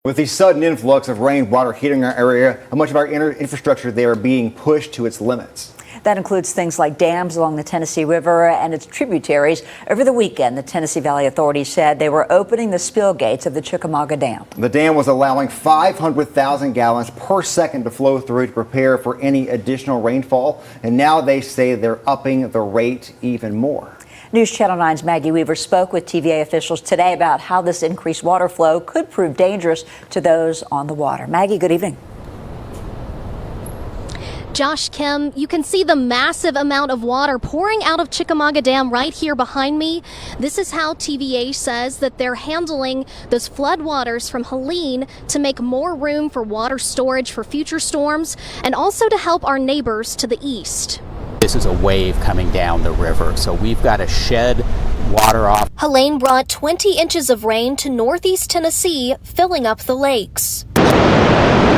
With the sudden influx of rainwater hitting our area, much of our infrastructure there being pushed to its limits. That includes things like dams along the Tennessee River and its tributaries. Over the weekend, the Tennessee Valley Authority said they were opening the spill gates of the Chickamauga Dam. The dam was allowing 500,000 gallons per second to flow through to prepare for any additional rainfall. And now they say they're upping the rate even more. News Channel 9's Maggie Weaver spoke with TVA officials today about how this increased water flow could prove dangerous to those on the water. Maggie, good evening. Josh, Kim, you can see the massive amount of water pouring out of Chickamauga Dam right here behind me. This is how TVA says that they're handling those floodwaters from Helene to make more room for water storage for future storms and also to help our neighbors to the east. This is a wave coming down the river, so we've got to shed water off. Helene brought 20 inches of rain to northeast Tennessee, filling up the lakes.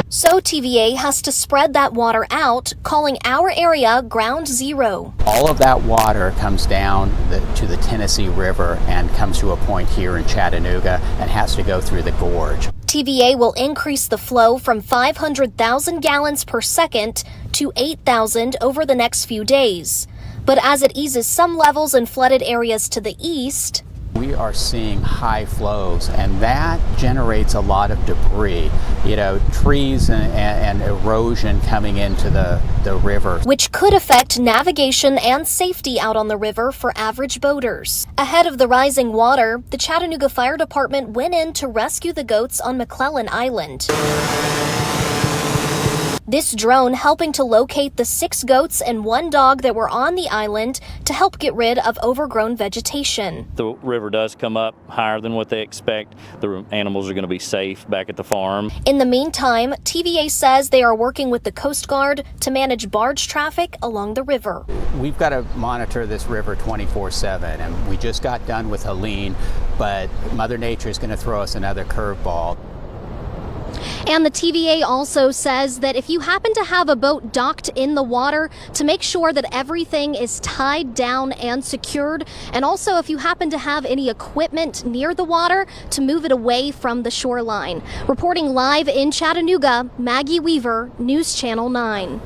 So TVA has to spread that water out, calling our area ground zero. All of that water comes down to the Tennessee River and comes to a point here in Chattanooga and has to go through the gorge. TVA will increase the flow from 500,000 gallons per second to 8,000 over the next few days. But as it eases some levels in flooded areas to the east, we are seeing high flows, and that generates a lot of debris, trees and erosion coming into the river, which could affect navigation and safety out on the river for average boaters. Ahead of the rising water, the Chattanooga Fire Department went in to rescue the goats on McClellan Island. This drone helping to locate the 6 goats and 1 dog that were on the island to help get rid of overgrown vegetation. The river does come up higher than what they expect. The animals are going to be safe back at the farm. In the meantime, TVA says they are working with the Coast Guard to manage barge traffic along the river. We've got to monitor this river 24/7, and we just got done with Helene, but Mother Nature is going to throw us another curveball. And the TVA also says that if you happen to have a boat docked in the water, to make sure that everything is tied down and secured. And also if you happen to have any equipment near the water, to move it away from the shoreline. Reporting live in Chattanooga, Maggie Weaver, News Channel 9.